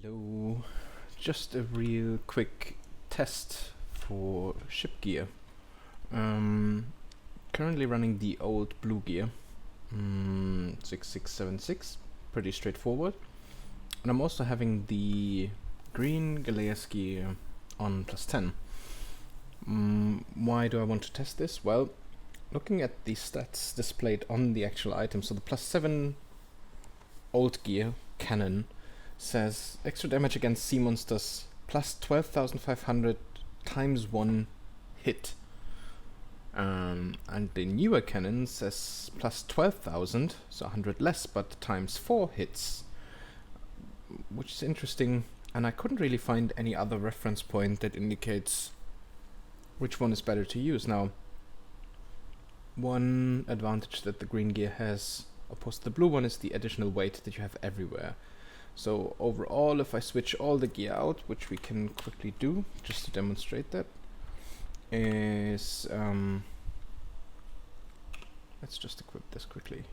Hello, just a real quick test for ship gear. Currently running the old blue gear, 6676, pretty straightforward. And I'm also having the green Galleas Gear on +10. Why do I want to test this? Well, looking at the stats displayed on the actual item, so the +7 old gear cannon says extra damage against sea monsters plus 12,500 times 1 hit. And the newer cannon says plus 12,000, so 100 less, but times 4 hits. Which is interesting, and I couldn't really find any other reference point that indicates which one is better to use. Now, one advantage that the green gear has opposed to the blue one is the additional weight that you have everywhere. So overall, if I switch all the gear out, which we can quickly do, just to demonstrate that, is let's just equip this quickly.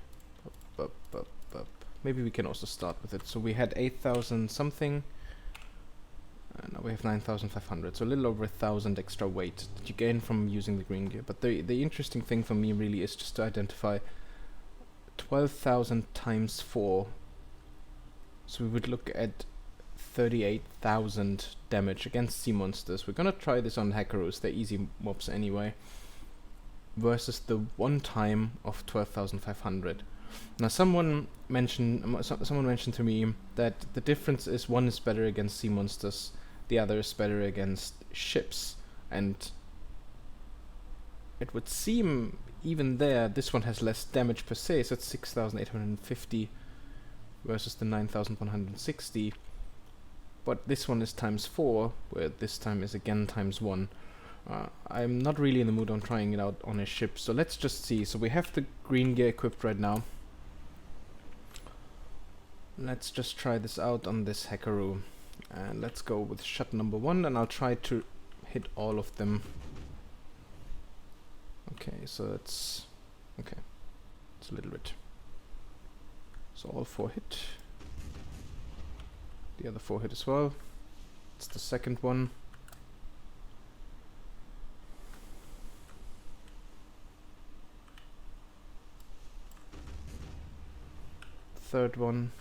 Maybe we can also start with it. So we had 8,000 something, and now we have 9,500. So a little over 1,000 extra weight that you gain from using the green gear. But the interesting thing for me really is just to identify 12,000 times 4. So we would look at 38,000 damage against sea monsters. We're gonna try this on Hackaroos, they're easy mobs anyway, versus the one time of 12,500. Now someone mentioned to me that the difference is one is better against sea monsters, the other is better against ships, and it would seem even there this one has less damage per se, so it's 6,850 versus the 9,160, but this one is times 4, where this time is again times 1. I'm not really in the mood on trying it out on a ship, so let's just see. So we have the green gear equipped right now. Let's just try this out on this Hackaroo, and let's go with shot number 1, and I'll try to hit all of them. Okay, so it's okay, it's a little bit. So all 4 hit. The other 4 hit as well. It's the second one. Third one.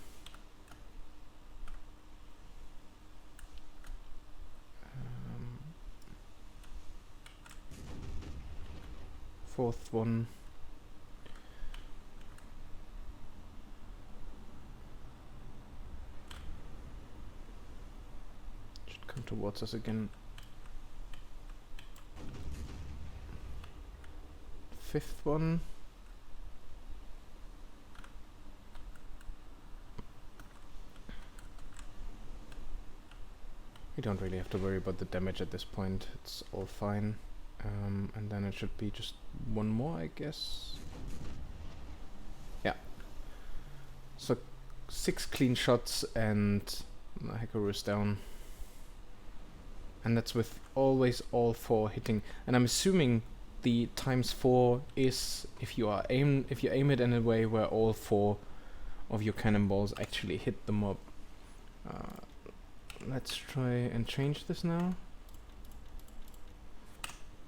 Fourth one. Towards us again. Fifth one. We don't really have to worry about the damage at this point, it's all fine. And then it should be just one more, I guess. Yeah. So 6 clean shots and Hackaroo is down. And that's with always all 4 hitting. And I'm assuming the times 4 is if you aim it in a way where all 4 of your cannonballs actually hit the mob. Let's try and change this now.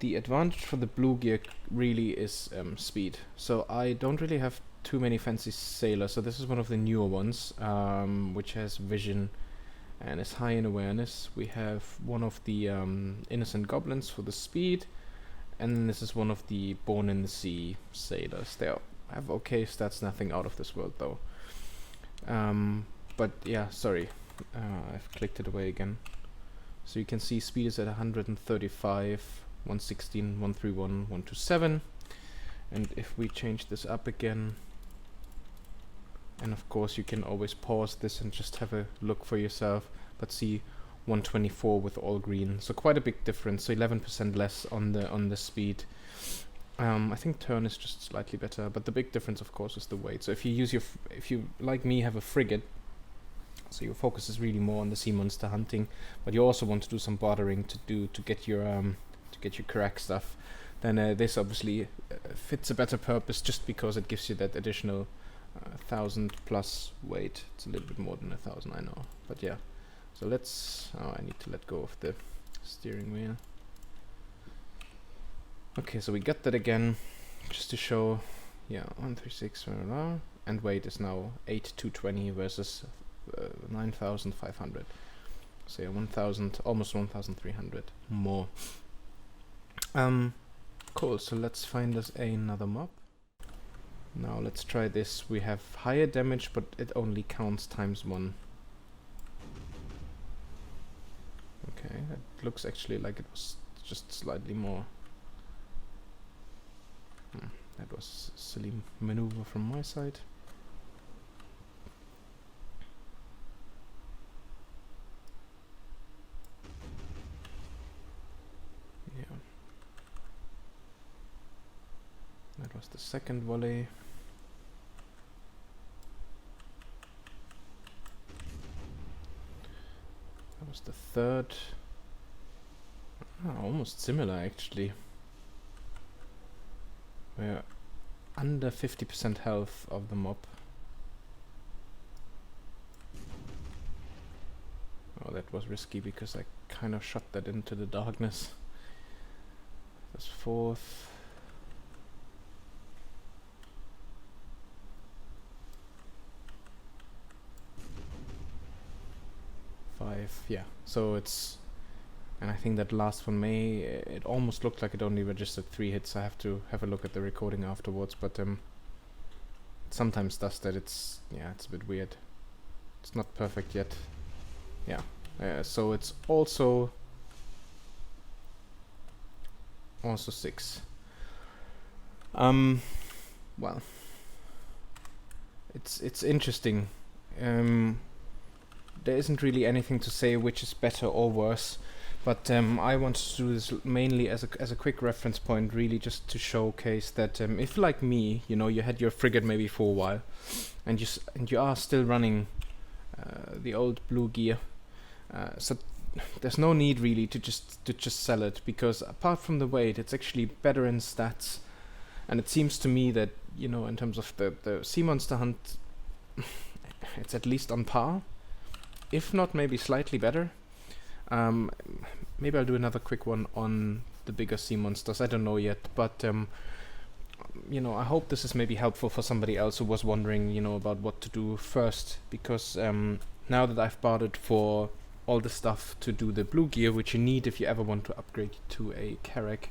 The advantage for the blue gear really is speed. So I don't really have too many fancy sailors. So this is one of the newer ones, which has vision and is high in awareness. We have one of the innocent goblins for the speed, and then this is one of the born in the sea sailors. They have okay stats, nothing out of this world though. But yeah, sorry, I've clicked it away again. So you can see speed is at 135, 116, 131, 127, and if we change this up again, and of course you can always pause this and just have a look for yourself, but see 124 with all green, so quite a big difference, so 11% less on the speed. I think turn is just slightly better, but the big difference of course is the weight. So if you use if you like me have a frigate, so your focus is really more on the sea monster hunting, but you also want to do some bartering to get your Carrack stuff, then this obviously fits a better purpose, just because it gives you that additional 1,000 plus weight. It's a little bit more than 1,000, I know, but yeah. So let's, oh, I need to let go of the steering wheel. Okay, so we got that again, just to show, yeah, 136, and weight is now 8,220 versus 9,500. So yeah, 1,000, almost 1,300 more. Cool, so let's find us another mob. Now let's try this. We have higher damage, but it only counts ×1. Okay, that looks actually like it was just slightly more. That was a silly maneuver from my side. Yeah. That was the second volley. That was the third. Ah, almost similar actually. We're under 50% health of the mob. Oh, that was risky because I kind of shot that into the darkness. That's fourth. Five, yeah. So it's, and I think that last one it almost looked like it only registered 3 hits. I have to have a look at the recording afterwards, but it sometimes does that. It's, yeah, it's a bit weird. It's not perfect yet. Yeah. So it's also 6. Well, it's interesting. There isn't really anything to say which is better or worse, but I wanted to do this mainly as a quick reference point, really just to showcase that if, like me, you know, you had your frigate maybe for a while, and you are still running the old blue gear, so there's no need really to just sell it, because apart from the weight, it's actually better in stats, and it seems to me that, you know, in terms of the sea monster hunt, it's at least on par. If not, maybe slightly better. Maybe I'll do another quick one on the bigger sea monsters. I don't know yet, but you know, I hope this is maybe helpful for somebody else who was wondering, you know, about what to do first. Because now that I've bartered for all the stuff to do the blue gear, which you need if you ever want to upgrade to a Carrack,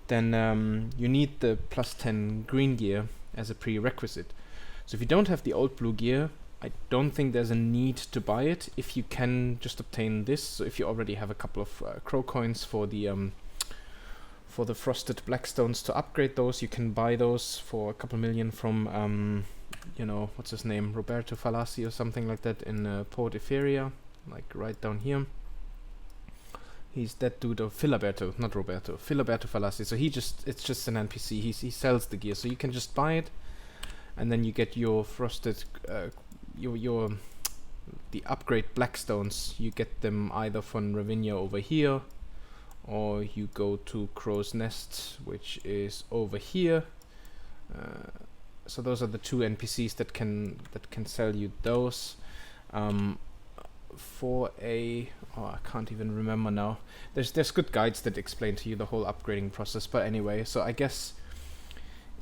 then you need the +10 green gear as a prerequisite. So if you don't have the old blue gear, I don't think there's a need to buy it if you can just obtain this. So if you already have a couple of crow coins for the frosted Blackstones to upgrade those, you can buy those for a couple million from you know, what's his name, Roberto Falassi or something like that in Port Etheria, like right down here. He's that dude, of Filiberto, not Roberto, Filiberto Falassi. So it's just an NPC. He sells the gear, so you can just buy it, and then you get your frosted the upgrade Blackstones. You get them either from Ravinia over here, or you go to Crow's Nest, which is over here. So those are the 2 NPCs that can sell you those. For a, oh, I can't even remember now. There's good guides that explain to you the whole upgrading process. But anyway, so I guess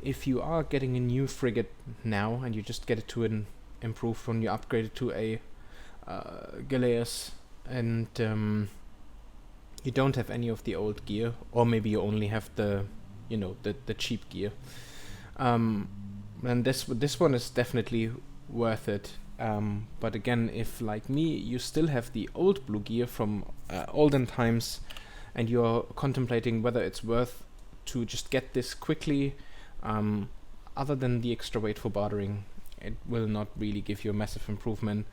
if you are getting a new frigate now and you just get it to an improved when you upgrade it to a Galleas, and you don't have any of the old gear, or maybe you only have the, you know, the cheap gear, then this one is definitely worth it. But again, if like me you still have the old blue gear from olden times, and you're contemplating whether it's worth to just get this quickly, other than the extra weight for bartering, it will not really give you a massive improvement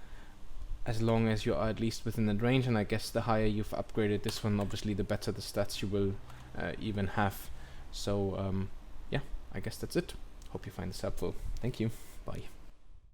as long as you are at least within that range. And I guess the higher you've upgraded this one, obviously the better the stats you will even have. So yeah, I guess that's it. Hope you find this helpful. Thank you. Bye.